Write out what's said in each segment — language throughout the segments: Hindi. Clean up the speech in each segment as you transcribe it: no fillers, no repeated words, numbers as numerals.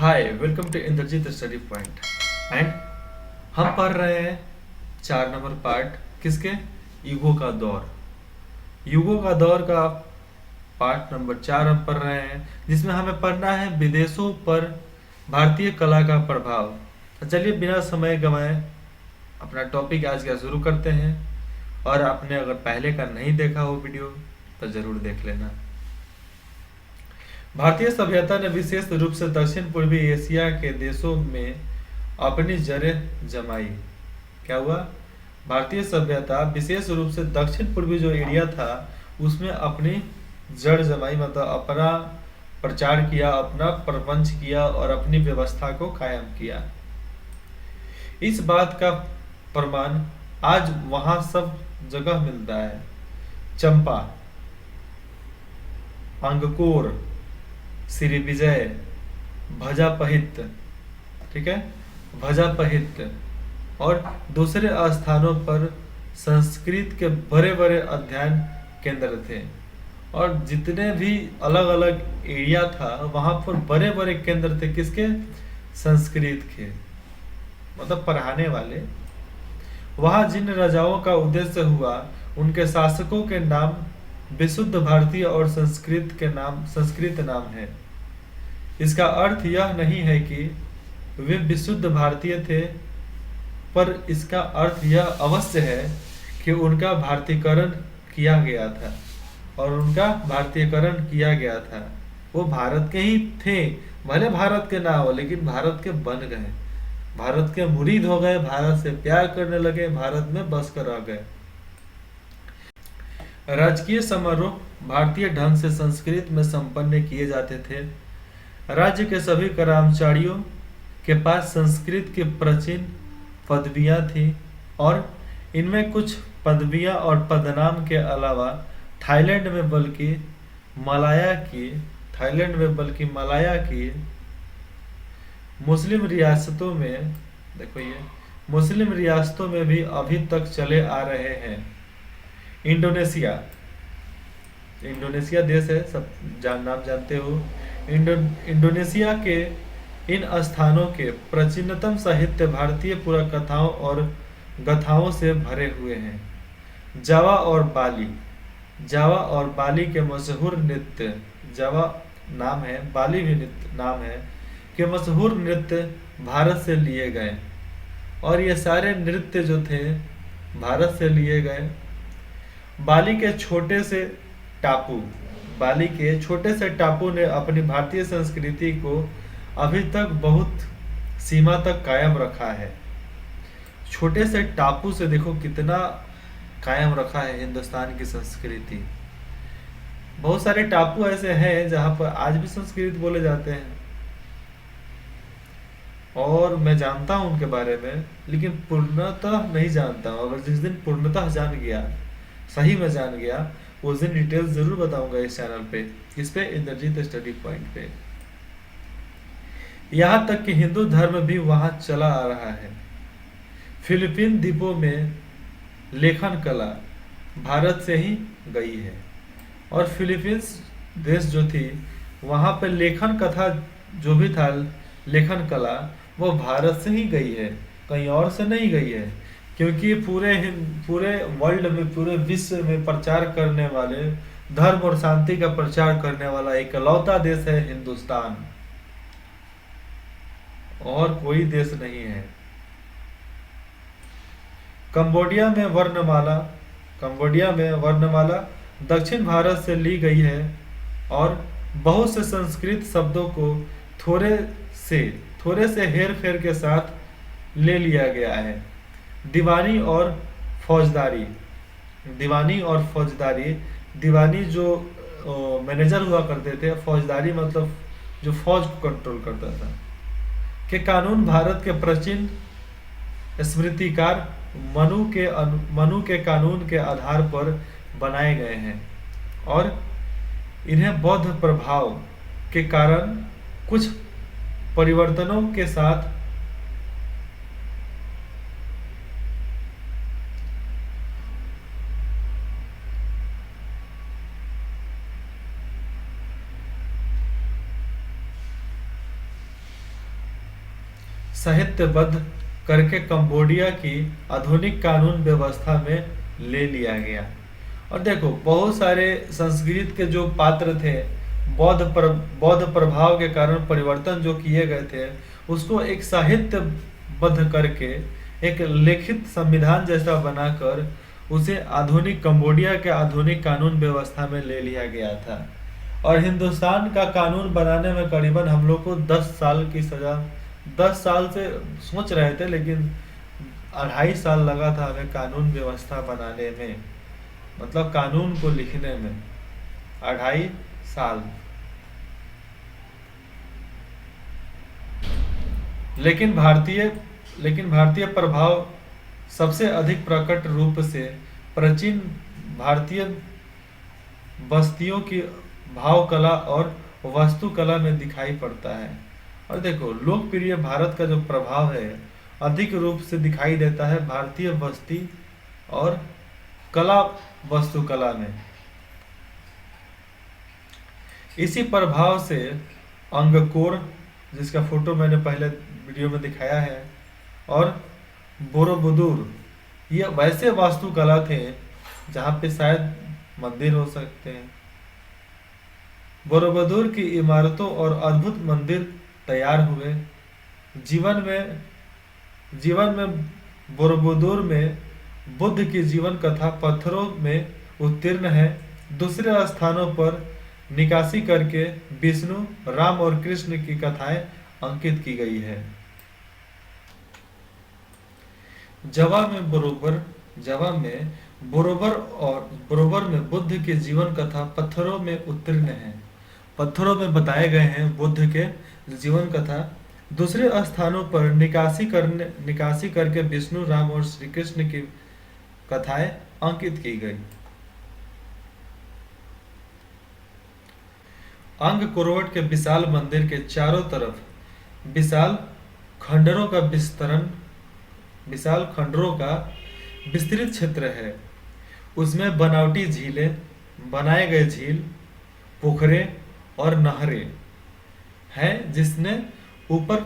Hi welcome to Indrajit study point and हम पढ़ रहे हैं 4 नंबर पार्ट किसके युगों का दौर। युगों का दौर का पार्ट नंबर 4 हम पढ़ रहे हैं जिसमें हमें पढ़ना है विदेशों पर भारतीय कला का प्रभाव। तो चलिए बिना समय गंवाए अपना टॉपिक आज का शुरू करते हैं। और आपने अगर पहले का नहीं देखा हो वीडियो तो ज़रूर देख लेना। भारतीय सभ्यता ने विशेष रूप से दक्षिण पूर्वी एशिया के देशों में अपनी जड़ें जमाई। क्या हुआ? भारतीय सभ्यता विशेष रूप से दक्षिण पूर्वी जो एरिया था उसमें अपनी जड़ जमाई, मतलब अपना प्रचार किया, अपना प्रपंच किया और अपनी व्यवस्था को कायम किया। इस बात का प्रमाण आज वहाँ सब जगह मिलता है। चंपा, अंगकोर, श्री विजय, भजापहित, ठीक है, भजापहित और दूसरे स्थानों पर संस्कृत के बड़े बड़े अध्ययन केंद्र थे। और जितने भी अलग अलग एरिया था वहाँ पर बड़े बड़े केंद्र थे किसके? संस्कृत के, मतलब पढ़ाने वाले। वहाँ जिन राजाओं का उद्देश्य हुआ उनके शासकों के नाम विशुद्ध भारतीय और संस्कृत नाम है। इसका अर्थ यह नहीं है कि वे विशुद्ध भारतीय थे, पर इसका अर्थ यह अवश्य है कि उनका भारतीयकरण किया गया था और उनका भारतीयकरण किया गया था। वो भारत के ही थे, भले भारत के ना हो लेकिन भारत के बन गए, भारत के मुरीद हो गए, भारत से प्यार करने लगे, भारत में बस कर रह गए। राजकीय समारोह भारतीय ढंग से संस्कृत में संपन्न किए जाते थे। राज्य के सभी कर्मचारियों के पास संस्कृत की प्राचीन पदवियां थीं और इनमें कुछ पदवियां और पदनाम के अलावा थाईलैंड में बल्कि मलाया की मुस्लिम रियासतों में, देखो ये मुस्लिम रियासतों में भी अभी तक चले आ रहे हैं। इंडोनेशिया देश है, सब नाम जानते हो। इंडोनेशिया के इन स्थानों के प्राचीनतम साहित्य भारतीय पुराकथाओं और गाथाओं से भरे हुए हैं। जावा और बाली के मशहूर नृत्य, जावा नाम है, बाली भी नाम है, के मशहूर नृत्य भारत से लिए गए। और ये सारे नृत्य जो थे भारत से लिए गए। बाली के छोटे से टापू ने अपनी भारतीय संस्कृति को अभी तक बहुत सीमा तक कायम रखा है। छोटे से टापू से देखो कितना कायम रखा है हिंदुस्तान की संस्कृति। बहुत सारे टापू ऐसे हैं जहां पर आज भी संस्कृत बोले जाते हैं और मैं जानता हूं उनके बारे में, लेकिन पूर्णतः नहीं जानता हूं। अगर जिस दिन पूर्णतः जान गया, सही में जान गया, उस दिन डिटेल्स जरूर बताऊंगा इस चैनल पे, इस पे इंद्रजीत स्टडी पॉइंट पे। यहाँ तक कि हिंदू धर्म भी वहाँ चला आ रहा है। फिलीपीन द्वीपों में लेखन कला भारत से ही गई है और फिलीपींस देश जो थी वहाँ पे लेखन कथा जो भी था, लेखन कला, वो भारत से ही गई है, कहीं और से नहीं गई है। क्योंकि पूरे वर्ल्ड में, पूरे विश्व में प्रचार करने वाले, धर्म और शांति का प्रचार करने वाला इकलौता देश है हिंदुस्तान, और कोई देश नहीं है। कंबोडिया में वर्णमाला दक्षिण भारत से ली गई है और बहुत से संस्कृत शब्दों को थोड़े से हेर फेर के साथ ले लिया गया है। दीवानी और फौजदारी, दीवानी जो मैनेजर हुआ करते थे, फौजदारी मतलब जो फौज को कंट्रोल करता था, के कानून भारत के प्राचीन स्मृतिकार मनु के कानून के आधार पर बनाए गए हैं और इन्हें बौद्ध प्रभाव के कारण कुछ परिवर्तनों के साथ साहित्यबद्ध करके कंबोडिया की आधुनिक कानून व्यवस्था में ले लिया गया। और देखो बहुत सारे संस्कृत के जो पात्र थे, बौद्ध प्रभाव के कारण परिवर्तन जो किए गए थे, उसको एक साहित्यबद्ध करके एक लिखित संविधान जैसा बनाकर उसे आधुनिक कंबोडिया के आधुनिक कानून व्यवस्था में ले लिया गया था। और हिंदुस्तान का कानून बनाने में करीबन हम लोग को 10 साल की सजा, 10 साल से सोच रहे थे, लेकिन 2.5 साल लगा था हमें कानून व्यवस्था बनाने में, मतलब कानून को लिखने में 2.5 साल। लेकिन भारतीय प्रभाव सबसे अधिक प्रकट रूप से प्राचीन भारतीय बस्तियों की भाव कला और वास्तुकला में दिखाई पड़ता है। और देखो लोकप्रिय भारत का जो प्रभाव है अधिक रूप से दिखाई देता है भारतीय बस्ती और कला वास्तुकला में। इसी प्रभाव से अंगकोर, जिसका फोटो मैंने पहले वीडियो में दिखाया है, और बोरोबुदुर, ये वैसे वास्तुकला थे जहाँ पे शायद मंदिर हो सकते हैं। बोरोबुदुर की इमारतों और अद्भुत मंदिर तैयार हुए। जीवन में बोरोबुदुर में बुद्ध की जीवन कथा पत्थरों में उत्तीर्ण है। दूसरे स्थानों पर निकासी करके विष्णु, राम और कृष्ण की कथाएं अंकित की गई है। जावा में बोरोबर में बुद्ध की जीवन कथा पत्थरों में उत्तीर्ण है। पत्थरों में बताए गए हैं बुद्ध के जीवन कथा। दूसरे स्थानों पर निकासी करके विष्णु, राम और श्री कृष्ण की कथाएं अंकित की गई। अंगकोरवट के विशाल मंदिर के चारों तरफ विशाल खंडरों का विस्तृत क्षेत्र है। उसमें बनावटी झीलें, बनाए गए झील, पोखरे और नहरें हैं, जिसके ऊपर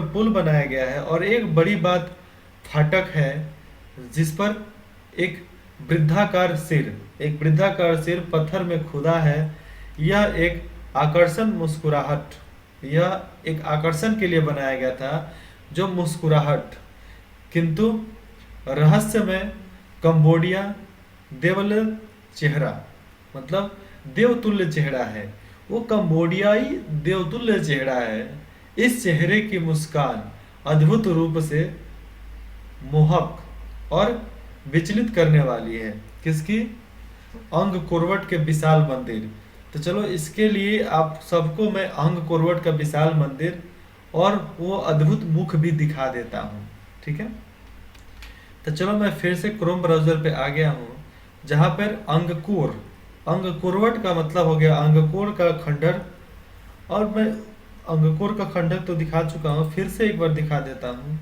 पुल बनाया गया है। और एक बड़ी बात फाटक है जिस पर एक वृद्धाकार सिर पत्थर में खुदा है। यह एक आकर्षण के लिए बनाया गया था, जो मुस्कुराहट, किंतु रहस्य में कंबोडिया देवतुल्य चेहरा, मतलब देवतुल्य चेहरा है, वो कंबोडियाई देवतुल्य चेहरा है। इस चेहरे की मुस्कान अद्भुत रूप से मोहक और विचलित करने वाली है। किसकी? अंगकोरवट के विशाल मंदिर। तो चलो इसके लिए आप सबको मैं अंगकोरवट का विशाल मंदिर और वो अद्भुत मुख भी दिखा देता हूँ, ठीक है। तो चलो मैं फिर से क्रोम ब्राउजर पे आ गया हूँ, जहाँ पर अंगकोरवट का मतलब हो गया अंगकोर का खंडर, और मैं अंगकोर का खंडर तो दिखा चुका हूँ, फिर से एक बार दिखा देता हूँ।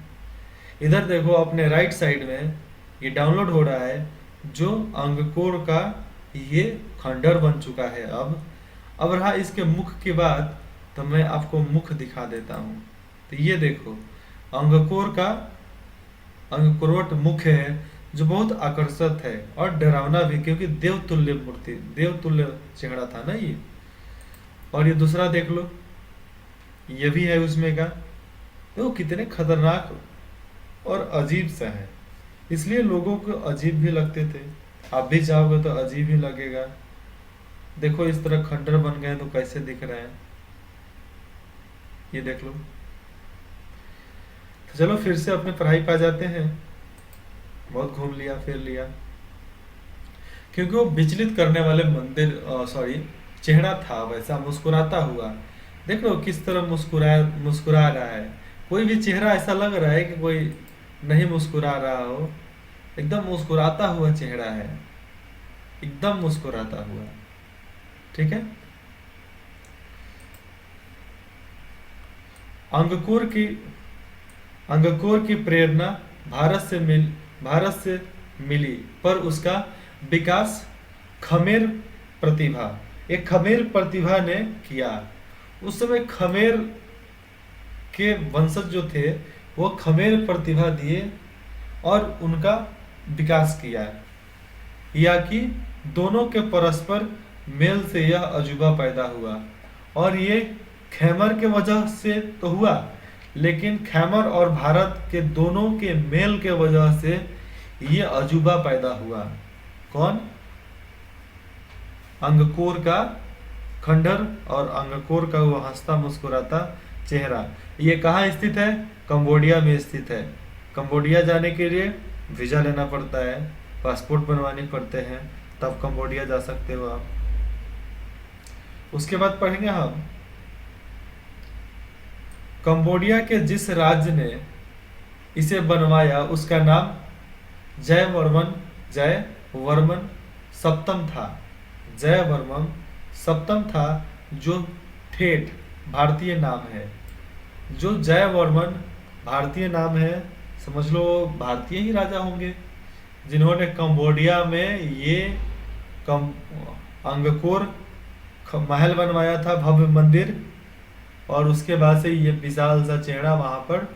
इधर देखो अपने राइट साइड में ये डाउनलोड हो रहा है, जो अंगकोर का ये खंडर बन चुका है। अब रहा इसके मुख की बात, तो मैं आपको मुख दिखा देता हूँ। तो ये देखो अंगकोरवट मुख है, जो बहुत आकर्षक है और डरावना भी, क्योंकि देवतुल्य चेहरा था ना ये। और ये दूसरा देख लो, ये भी है उसमें का, वो कितने खतरनाक और अजीब सा है, इसलिए लोगों को अजीब भी लगते थे। आप भी जाओगे तो अजीब ही लगेगा। देखो इस तरह खंडर बन गए तो कैसे दिख रहे हैं, ये देख लो। तो चलो फिर से अपने पढ़ाई पे आ जाते हैं। बहुत घूम लिया फिर लिया, क्योंकि वो विचलित करने वाले चेहरा था वैसा, मुस्कुराता हुआ। देख लो किस तरह मुस्कुरा रहा है। कोई भी चेहरा ऐसा लग रहा है कि कोई नहीं मुस्कुरा रहा हो, एकदम मुस्कुराता हुआ चेहरा है, एकदम मुस्कुराता हुआ, ठीक है। अंगकोर की प्रेरणा भारत से मिली, पर उसका विकास खमेर प्रतिभा ने किया। उस समय के वंशज जो थे वो खमेर प्रतिभा दिए और उनका विकास किया, या कि दोनों के परस्पर मेल से यह अजूबा पैदा हुआ। और ये खैमर के वजह से तो हुआ, लेकिन खैमर और भारत के दोनों के मेल के वजह से ये अजूबा पैदा हुआ। कौन? अंगकोर का खंडहर और अंगकोर का वो हंसता मुस्कुराता चेहरा। ये कहाँ स्थित है? कंबोडिया में स्थित है। कंबोडिया जाने के लिए वीजा लेना पड़ता है, पासपोर्ट बनवाने पड़ते हैं, तब कंबोडिया जा सकते हो आप। उसके बाद पढ़ेंगे हम कंबोडिया के जिस राज्य ने इसे बनवाया उसका नाम जयवर्मन सप्तम था। जयवर्मन सप्तम था, जो ठेठ भारतीय नाम है। जो जयवर्मन भारतीय नाम है, समझ लो भारतीय ही राजा होंगे जिन्होंने कंबोडिया में ये अंगकोर महल बनवाया था, भव्य मंदिर, और उसके बाद से ये विशाल सा चेहरा वहां पर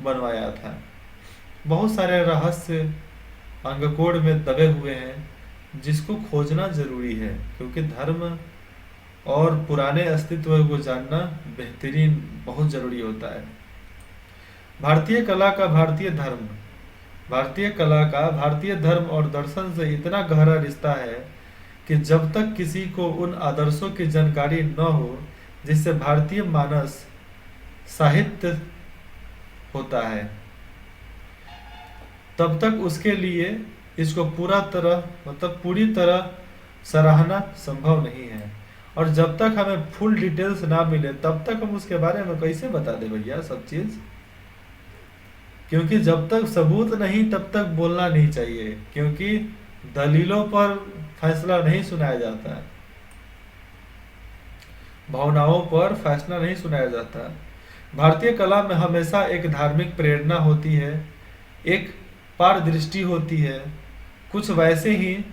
बनवाया था। बहुत सारे रहस्य अंगकोर में दबे हुए हैं जिसको खोजना जरूरी है, क्योंकि धर्म और पुराने अस्तित्व को जानना बेहतरीन बहुत जरूरी होता है। भारतीय कला का भारतीय धर्म और दर्शन से इतना गहरा रिश्ता है कि जब तक किसी को उन आदर्शों की जानकारी न हो जिससे भारतीय मानस साहित्य होता है, तब तक उसके लिए इसको पूरी तरह सराहना संभव नहीं है। और जब तक हमें फुल डिटेल्स ना मिले तब तक हम उसके बारे में कैसे बता दे भैया सब चीज। क्योंकि जब तक सबूत नहीं तब तक बोलना नहीं चाहिए, क्योंकि दलीलों पर फैसला नहीं सुनाया जाता, भावनाओं पर फैसला नहीं सुनाया जाता। भारतीय कला में हमेशा एक धार्मिक प्रेरणा होती है, एक पारदृष्टि होती है, कुछ वैसे ही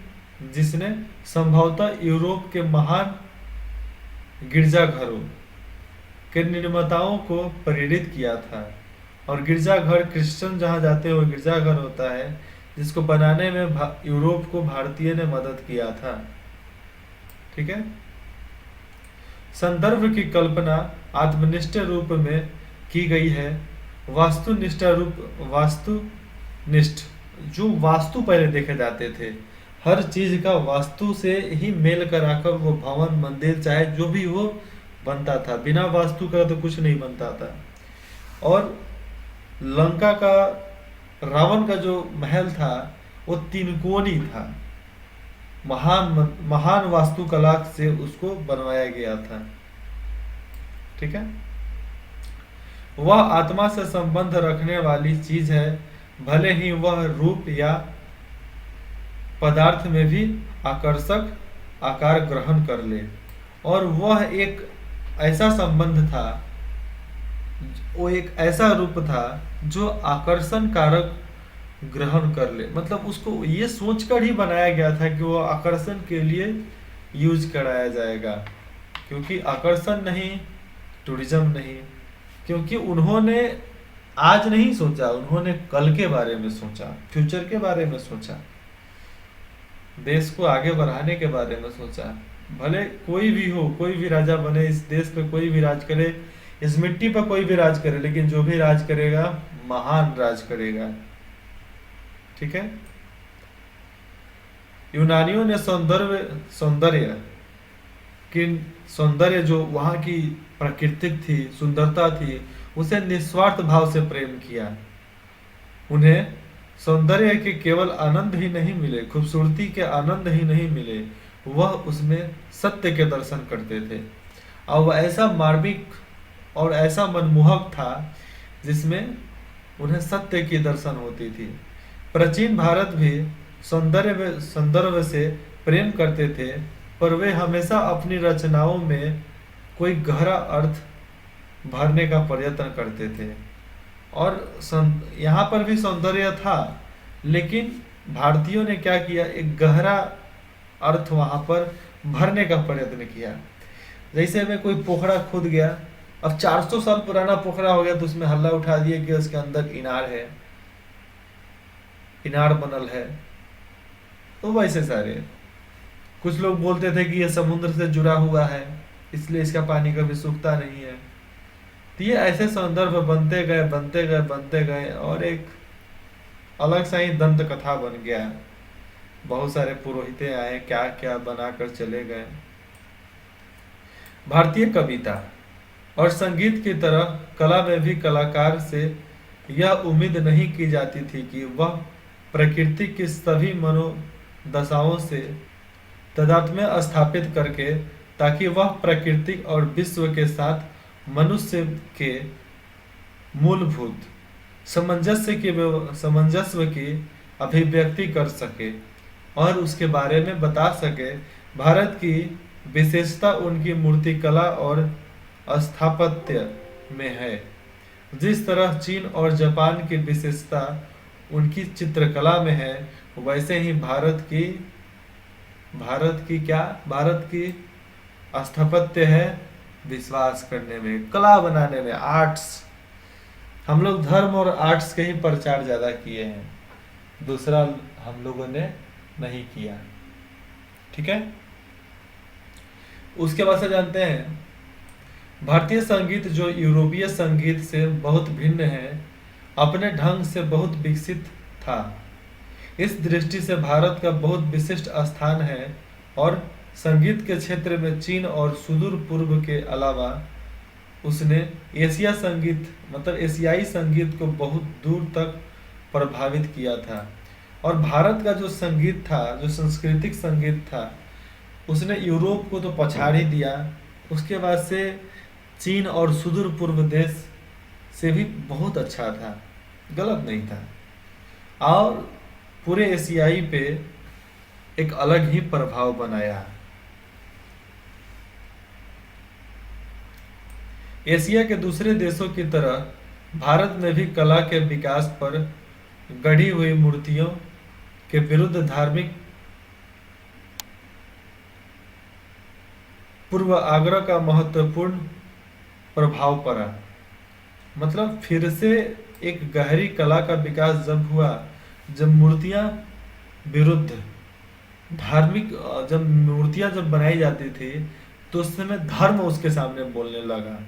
जिसने संभवतः यूरोप के महान गिरजाघरों के निर्माताओं को प्रेरित किया था। और गिरजाघर क्रिश्चियन जहाँ जाते हैं वो गिरजाघर होता है, जिसको बनाने में यूरोप को भारतीय ने मदद किया था। ठीक है। संदर्भ की कल्पना आत्मनिष्ठ रूप में की गई है। वास्तुनिष्ठ जो वास्तु पहले देखे जाते थे, हर चीज का वास्तु से ही मेल कराकर वो भवन मंदिर चाहे जो भी हो बनता था, बिना वास्तु का तो कुछ नहीं बनता था। और लंका का रावण का जो महल था वो तीन था, महान वास्तुकला से उसको बनवाया गया था। ठीक है। वह आत्मा से संबंध रखने वाली चीज है, भले ही वह रूप या पदार्थ में भी आकर्षक आकार ग्रहण कर ले। और वह एक ऐसा संबंध था, वो एक ऐसा रूप था जो आकर्षण कारक ग्रहण कर ले। मतलब उसको ये सोचकर ही बनाया गया था कि वो आकर्षण के लिए यूज कराया जाएगा, क्योंकि आकर्षण नहीं, टूरिज्म नहीं, क्योंकि उन्होंने आज नहीं सोचा, उन्होंने कल के बारे में सोचा, फ्यूचर के बारे में सोचा, देश को आगे बढ़ाने के बारे में सोचा। भले कोई भी हो, कोई भी राजा बने, इस देश पे कोई भी राज करे, इस मिट्टी पर कोई भी राज करे, लेकिन जो भी राज करेगा महान राज करेगा। ठीक है। यूनानियों ने सौंदर्य जो वहां की प्राकृतिक थी, सुंदरता थी, उसे निस्वार्थ भाव से प्रेम किया। उन्हें सौंदर्य के केवल आनंद ही नहीं मिले, खूबसूरती के आनंद ही नहीं मिले, वह उसमें सत्य के दर्शन करते थे। और वह ऐसा मार्मिक और ऐसा मनमोहक था जिसमें उन्हें सत्य की दर्शन होती थी। प्राचीन भारत भी सौंदर्य से प्रेम करते थे, पर वे हमेशा अपनी रचनाओं में कोई गहरा अर्थ भरने का प्रयत्न करते थे। और यहाँ पर भी सौंदर्य था, लेकिन भारतीयों ने क्या किया, एक गहरा अर्थ वहाँ पर भरने का प्रयत्न किया। जैसे में कोई पोखरा खुद गया अब 400 साल पुराना पोखरा हो गया तो उसमें हल्ला उठा दिया कि उसके अंदर इनार है, इनार बनल है। तो वैसे सारे कुछ लोग बोलते थे कि यह समुद्र से जुड़ा हुआ है, इसलिए इसका पानी कभी सूखता नहीं है। तो ये ऐसे संदर्भ बनते गए बनते गए बनते गए और एक अलग सा ही दंत कथा बन गया। बहुत सारे पुरोहिते आए, क्या क्या बनाकर चले गए। भारतीय कविता और संगीत की तरह कला में भी कलाकार से यह उम्मीद नहीं की जाती थी कि वह प्रकृति की सभी मनोदशाओं से तादात्म्य स्थापित करके, ताकि वह प्रकृति और विश्व के साथ मनुष्य के मूलभूत सामंजस्य की अभिव्यक्ति कर सके और उसके बारे में बता सके। भारत की विशेषता उनकी मूर्तिकला और स्थापत्य में है, जिस तरह चीन और जापान की विशेषता उनकी चित्रकला में है, वैसे ही भारत की स्थापत्य है विश्वास करने में, कला बनाने में, आर्ट्स। हम लोग धर्म और आर्ट्स के ही प्रचार ज्यादा किए हैं, दूसरा हम लोगों ने नहीं किया। ठीक है। उसके बाद से जानते हैं भारतीय संगीत जो यूरोपीय संगीत से बहुत भिन्न है, अपने ढंग से बहुत विकसित था। इस दृष्टि से भारत का बहुत विशिष्ट स्थान है और संगीत के क्षेत्र में चीन और सुदूर पूर्व के अलावा उसने एशियाई संगीत को बहुत दूर तक प्रभावित किया था। और भारत का जो संगीत था, जो सांस्कृतिक संगीत था, उसने यूरोप को तो पछाड़ ही दिया, उसके बाद से चीन और सुदूर पूर्व देश से भी बहुत अच्छा था, गलत नहीं था, और पूरे एशियाई पे एक अलग ही प्रभाव बनाया। एशिया के दूसरे देशों की तरह भारत में भी कला के विकास पर गढ़ी हुई मूर्तियों के विरुद्ध धार्मिक पूर्व आग्रह का महत्वपूर्ण प्रभाव पड़ा। मतलब फिर से एक गहरी कला का विकास जब हुआ, जब मूर्तियां विरुद्ध धार्मिक, जब मूर्तियां जब बनाई जाती थी तो उस समय धर्म उसके सामने बोलने लगा,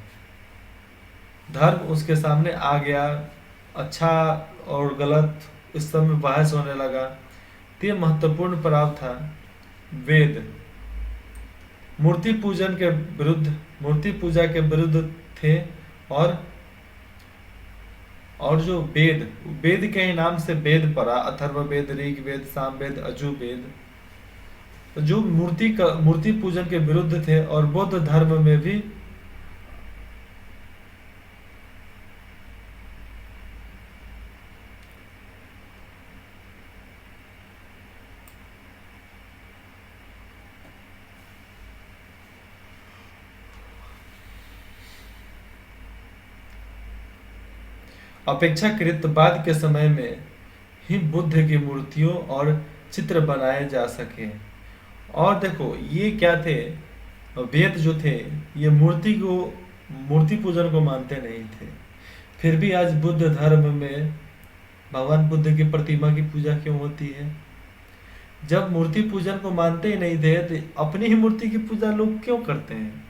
धर्म उसके सामने आ गया, अच्छा और गलत इस समय बहस होने लगा। तो ये महत्वपूर्ण प्रभाव था। वेद मूर्ति पूजा के विरुद्ध थे, और जो वेद के ही नाम से वेद पड़ा, अथर्ववेद, ऋग्वेद, सामवेद, यजुर्वेद, जो मूर्ति पूजन के विरुद्ध थे। और बौद्ध धर्म में भी अपेक्षाकृत बाद के समय में ही बुद्ध की मूर्तियों और चित्र बनाए जा सके। और देखो ये क्या थे, वेद जो थे ये मूर्ति पूजन को मानते नहीं थे, फिर भी आज बुद्ध धर्म में भगवान बुद्ध की प्रतिमा की पूजा क्यों होती है? जब मूर्ति पूजन को मानते ही नहीं थे तो अपनी ही मूर्ति की पूजा लोग क्यों करते हैं?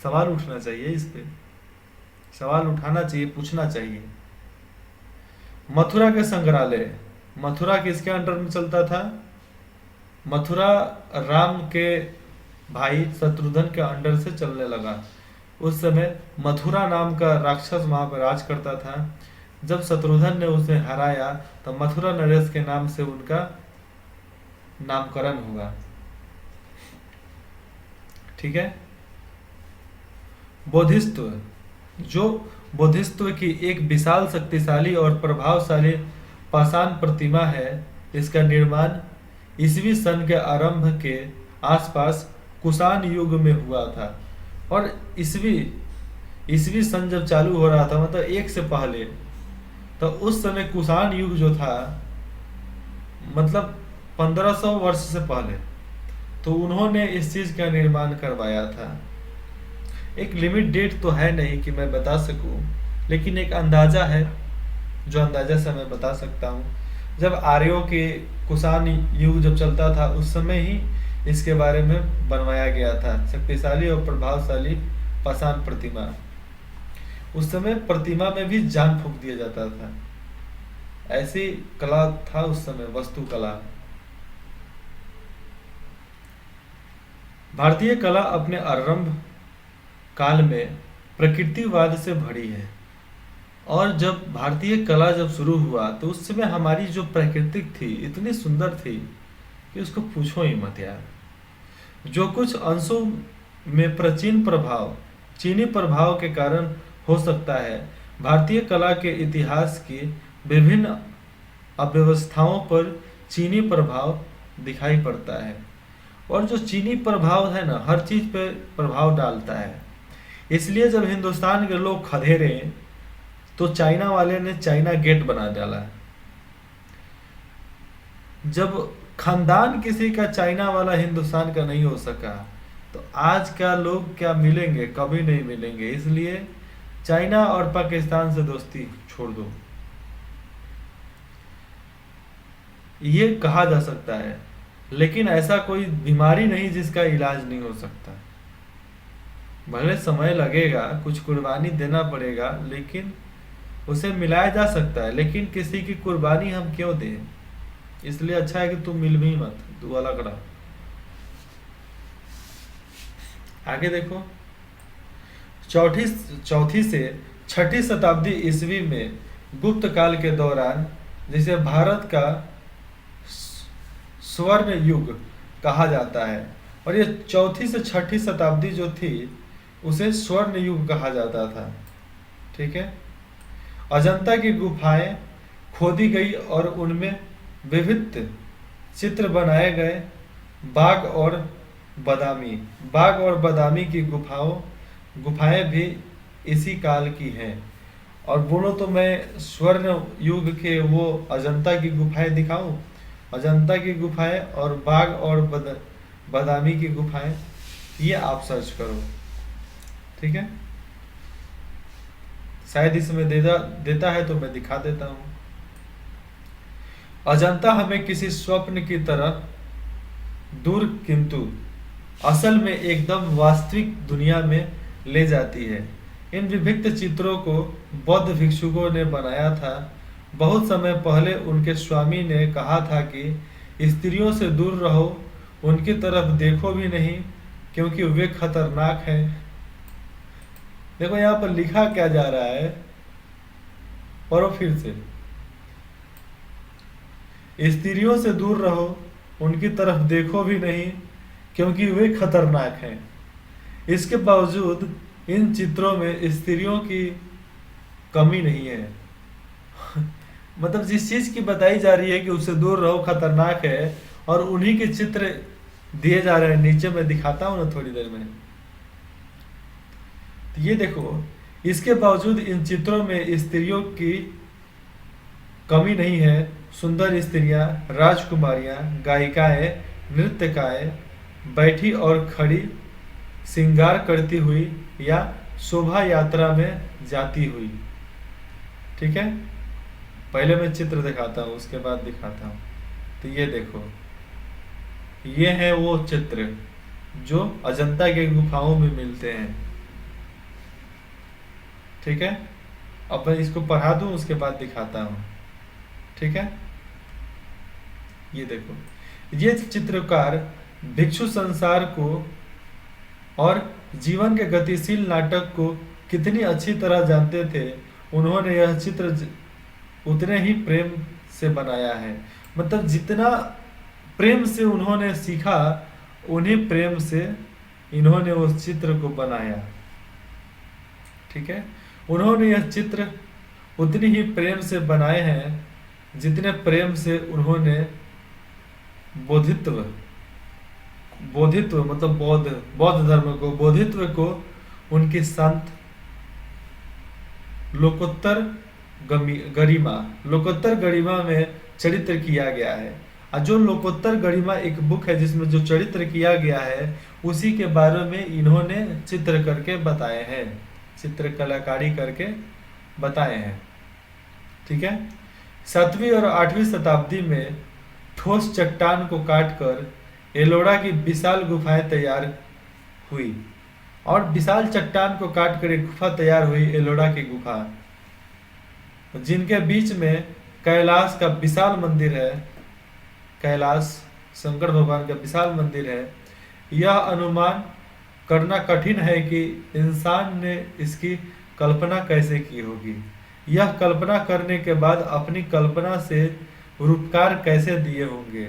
सवाल उठना चाहिए, इस पे सवाल उठाना चाहिए, पूछना चाहिए। मथुरा के संग्रहालय, मथुरा किसके अंडर में चलता था? मथुरा राम के भाई शत्रुघ्न के अंडर से चलने लगा। उस समय मथुरा नाम का राक्षस वहां पर राज करता था। जब शत्रुघ्न ने उसे हराया तो मथुरा नरेश के नाम से उनका नामकरण हुआ। ठीक है। बोधिसत्व, जो बोधिसत्व की एक विशाल, शक्तिशाली और प्रभावशाली पाषाण प्रतिमा है, इसका निर्माण ईसवी सन के आरंभ के आसपास कुषाण युग में हुआ था। और ईसवी सन जब चालू हो रहा था, मतलब एक से पहले, तो उस समय कुषाण युग जो था, मतलब 1500 वर्ष से पहले, तो उन्होंने इस चीज का निर्माण करवाया था। एक लिमिट डेट तो है नहीं कि मैं बता सकूं, लेकिन एक अंदाजा है, जो अंदाजा से मैं बता सकता हूँ। जब आर्यों के कुषाण युग जब चलता था, उस समय ही इसके बारे में बनवाया गया था शक्तिशाली और प्रभावशाली पाषाण प्रतिमा। उस समय प्रतिमा में भी जान फूंक दिया जाता था, ऐसी कला था उस समय, वस्तु कला। भारतीय कला अपने आरंभ काल में प्रकृतिवाद से भरी है, और जब भारतीय कला जब शुरू हुआ तो उस समय हमारी जो प्राकृतिक थी इतनी सुंदर थी कि उसको पूछो ही मत यार। जो कुछ अंशों में प्राचीन प्रभाव चीनी प्रभाव के कारण हो सकता है, भारतीय कला के इतिहास की विभिन्न अव्यवस्थाओं पर चीनी प्रभाव दिखाई पड़ता है। और जो चीनी प्रभाव है ना, हर चीज पे प्रभाव डालता है। इसलिए जब हिंदुस्तान के लोग खदेड़े तो चाइना वाले ने चाइना गेट बना डाला। जब खानदान किसी का चाइना वाला हिंदुस्तान का नहीं हो सका, तो आज का लोग क्या मिलेंगे, कभी नहीं मिलेंगे। इसलिए चाइना और पाकिस्तान से दोस्ती छोड़ दो, ये कहा जा सकता है। लेकिन ऐसा कोई बीमारी नहीं जिसका इलाज नहीं हो सकता। भले समय लगेगा, कुछ कुर्बानी देना पड़ेगा, लेकिन उसे मिलाया जा सकता है। लेकिन किसी की कुर्बानी हम क्यों दें? इसलिए अच्छा है कि तुम मिल भी मत, तू अलग रहा। आगे देखो, चौथी से छठी शताब्दी ईस्वी में गुप्त काल के दौरान, जिसे भारत का स्वर्ण युग कहा जाता है, और ये चौथी से छठी शताब्दी जो थी उसे स्वर्ण युग कहा जाता था। ठीक है। अजंता की गुफाएं खोदी गई और उनमें विविध चित्र बनाए गए। बाघ और बदामी की गुफाएं भी इसी काल की हैं। और बोलो तो मैं स्वर्ण युग के वो अजंता की गुफाएं दिखाऊं? अजंता की गुफाएं और बाघ और बदामी की गुफाएं, ये आप सर्च करो। ठीक है, शायद इसमें देता है तो मैं दिखा देता हूं। अजंता हमें किसी स्वप्न की तरह दूर किंतु असल में एकदम वास्तविक दुनिया में ले जाती है। इन विभिन्न चित्रों को बौद्ध भिक्षुकों ने बनाया था। बहुत समय पहले उनके स्वामी ने कहा था कि स्त्रियों से दूर रहो, उनकी तरफ देखो भी नहीं, क्योंकि वे खतरनाक हैं। देखो यहाँ पर लिखा क्या जा रहा है, पढ़ो फिर से। स्त्रियों से दूर रहो, उनकी तरफ देखो भी नहीं, क्योंकि वे खतरनाक हैं। इसके बावजूद इन चित्रों में स्त्रियों की कमी नहीं है। मतलब जिस चीज की बताई जा रही है कि उससे दूर रहो, खतरनाक है, और उन्हीं के चित्र दिए जा रहे हैं। नीचे मैं दिखाता हूं ना थोड़ी देर में। तो ये देखो, इसके बावजूद इन चित्रों में स्त्रियों की कमी नहीं है। सुंदर स्त्रियां, राजकुमारियां, गायिकाएं, नृत्यकाएं, बैठी और खड़ी, श्रृंगार करती हुई या शोभा यात्रा में जाती हुई। ठीक है, पहले मैं चित्र दिखाता हूँ, उसके बाद दिखाता हूँ। तो ये देखो, ये है वो चित्र जो अजंता के गुफाओं में मिलते हैं। ठीक है, अब मैं इसको पढ़ा दूं, उसके बाद दिखाता हूँ। ठीक है, ये देखो, ये चित्रकार भिक्षु संसार को और जीवन के गतिशील नाटक को कितनी अच्छी तरह जानते थे। उन्होंने यह चित्र उतने ही प्रेम से बनाया है। मतलब जितना प्रेम से उन्होंने सीखा, उन्हीं प्रेम से इन्होंने उस चित्र को बनाया। ठीक है, उन्होंने यह चित्र उतनी ही प्रेम से बनाए हैं जितने प्रेम से उन्होंने बोधित्व मतलब बौद्ध धर्म को, बोधित्व को उनकी संत लोकोत्तर गरिमा में चरित्र किया गया है। और जो लोकोत्तर गरिमा एक बुक है जिसमें जो चरित्र किया गया है, उसी के बारे में इन्होंने चित्र करके बताए हैं, चित्र कलाकारी करके बताए हैं। ठीक है। 7वीं और 8वीं शताब्दी में ठोस चट्टान को काटकर एलोरा की विशाल गुफाएं तैयार हुई, और विशाल चट्टान को काटकर एक गुफा तैयार हुई, एलोरा की गुफा, जिनके बीच में कैलाश का विशाल मंदिर है। कैलाश शंकर भगवान का विशाल मंदिर है। यह अनुमान करना कठिन है कि इंसान ने इसकी कल्पना कैसे की होगी। यह कल्पना करने के बाद अपनी कल्पना से रूपकार कैसे दिए होंगे।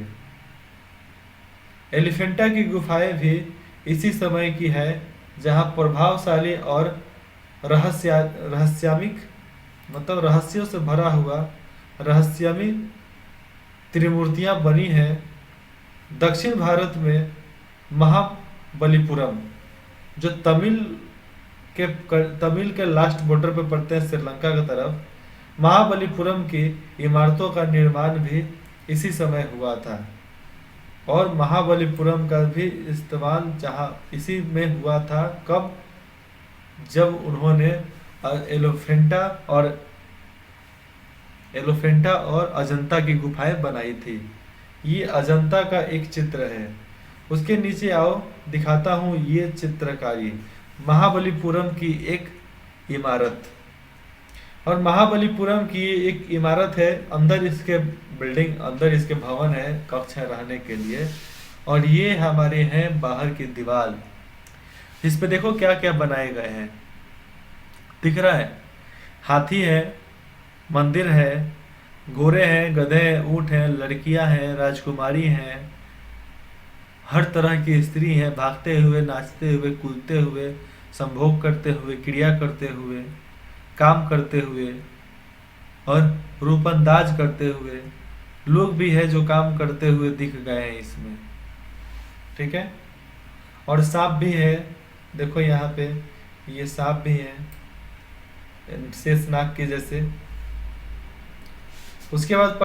एलिफेंटा की गुफाएं भी इसी समय की है, जहां प्रभावशाली और रहस्यामिक मतलब रहस्यों से भरा हुआ रहस्यमयी त्रिमूर्तियां बनी हैं। दक्षिण भारत में महाबलीपुरम, जो तमिल के लास्ट बॉर्डर पे पड़ते हैं श्रीलंका की तरफ, महाबलीपुरम की इमारतों का निर्माण भी इसी समय हुआ था। और महाबलीपुरम का भी इस्तेमाल जहाँ इसी में हुआ था, कब? जब उन्होंने एलोफेंटा और अजंता की गुफाएं बनाई थी। ये अजंता का एक चित्र है। उसके नीचे आओ, दिखाता हूँ ये चित्रकारी, महाबलीपुरम की एक इमारत। और महाबलीपुरम की एक इमारत है, अंदर इसके बिल्डिंग, अंदर इसके भवन है, कक्ष है रहने के लिए। और ये हमारे हैं बाहर की दीवार, इस पे देखो क्या क्या बनाए गए हैं, दिख रहा है? हाथी है, मंदिर है, घोड़े हैं, गधे हैं, ऊंट हैं, लड़कियां हैं, राजकुमारी हैं, हर तरह की स्त्री हैं, भागते हुए, नाचते हुए, कूदते हुए, संभोग करते हुए, क्रिया करते हुए, काम करते हुए और रूपंदाज करते हुए लोग भी है जो काम करते हुए दिख गए हैं इसमें। ठीक है। और सांप भी है, देखो यहाँ पे ये सांप भी है, शेषनाग के जैसे। उसके बाद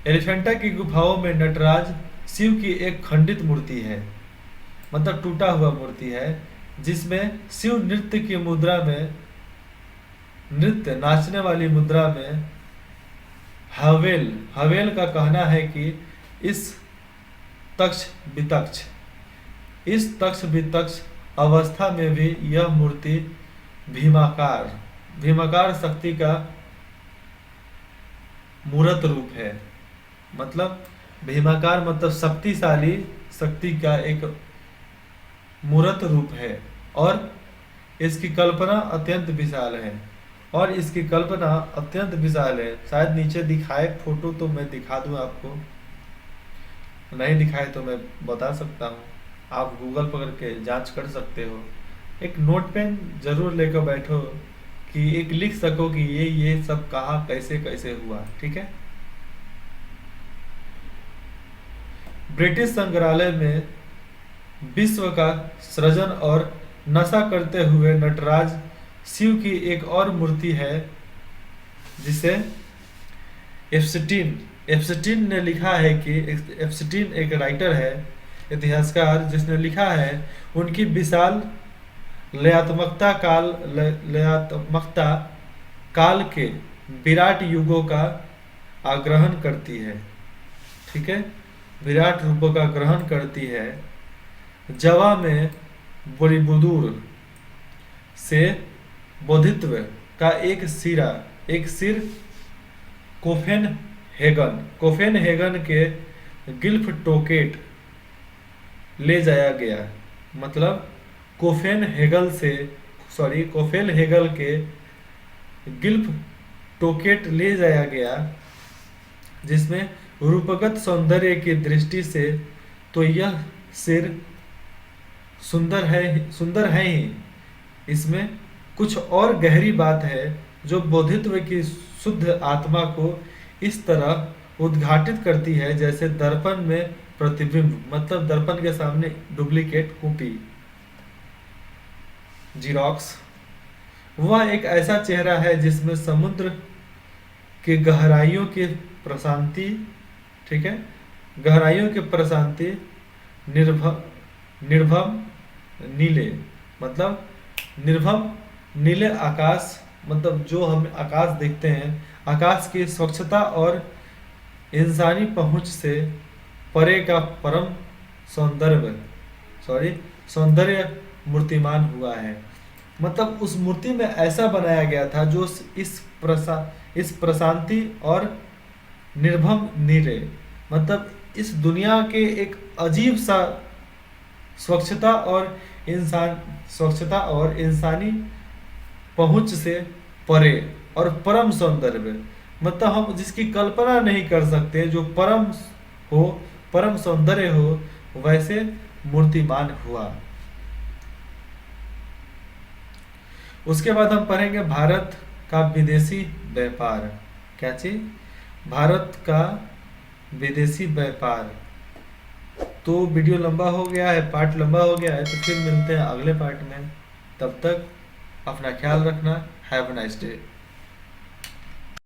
एलिफेंटा की गुफाओं में नटराज शिव की एक खंडित मूर्ति है, मतलब टूटा हुआ मूर्ति है, जिसमें शिव नृत्य की मुद्रा में, नृत्य नाचने वाली मुद्रा में हवेल का कहना है कि इस तक्ष वितक्ष अवस्था में भी यह मूर्ति भीमाकार शक्ति का मूर्त रूप है। मतलब भीमाकार मतलब शक्तिशाली शक्ति का एक मूर्त रूप है। और इसकी कल्पना अत्यंत विशाल है, शायद नीचे दिखाए फोटो तो मैं दिखा दूं आपको, नहीं दिखाए तो मैं बता सकता हूँ, आप गूगल पकड़ के जांच कर सकते हो। एक नोट पेन जरूर लेकर बैठो कि एक लिख सको कि ये सब कहाँ कैसे कैसे हुआ। ठीक है। ब्रिटिश संग्रहालय में विश्व का सृजन और नशा करते हुए नटराज शिव की एक और मूर्ति है, जिसे एप्स्टीन ने लिखा है कि एप्स्टीन एक राइटर है, इतिहासकार, जिसने लिखा है उनकी विशाल लयात्मकता काल के विराट युगों का आग्रहण करती है। ठीक है। विराट रूपों का ग्रहण करती है। जवा में बोरीबुदूर से बोधित्व का एक सिर कोफेनहेगन के गिल्फ टोकेट ले जाया गया। मतलब कोफेनहेगल के गिल्फ टोकेट ले जाया गया, जिसमें रूपगत सौंदर्य की दृष्टि से तो यह सिर सुंदर है ही, इसमें कुछ और गहरी बात है जो बोधित्व की शुद्ध आत्मा को इस तरह उद्घाटित करती है जैसे दर्पण में प्रतिबिंब, मतलब दर्पण के सामने डुप्लीकेट कॉपी, जीरोक्स। वह एक ऐसा चेहरा है जिसमें समुद्र के गहराइयों की प्रशांति, ठीक है, गहराइयों की प्रशांति, निर्भम नीले, मतलब निर्भम नीले आकाश, मतलब जो हम आकाश देखते हैं, आकाश की स्वच्छता और इंसानी पहुंच से परे का परम सौंदर्य, सॉरी सौंदर्य मूर्तिमान हुआ है। मतलब उस मूर्ति में ऐसा बनाया गया था जो इस प्रशांति और निर्भम नीरे, मतलब इस दुनिया के एक अजीब सा स्वच्छता और इंसान स्वच्छता और इंसानी पहुंच से परे और परम सौंदर्य, मतलब हम जिसकी कल्पना नहीं कर सकते, जो परम हो, परम सौंदर्य हो, वैसे मूर्तिमान हुआ। उसके बाद हम पढ़ेंगे भारत का विदेशी व्यापार। क्या चीज? भारत का विदेशी व्यापार। तो वीडियो लंबा हो गया है, पार्ट लंबा हो गया है, तो फिर मिलते हैं अगले पार्ट में। तब तक अपना ख्याल रखना। Have a nice day.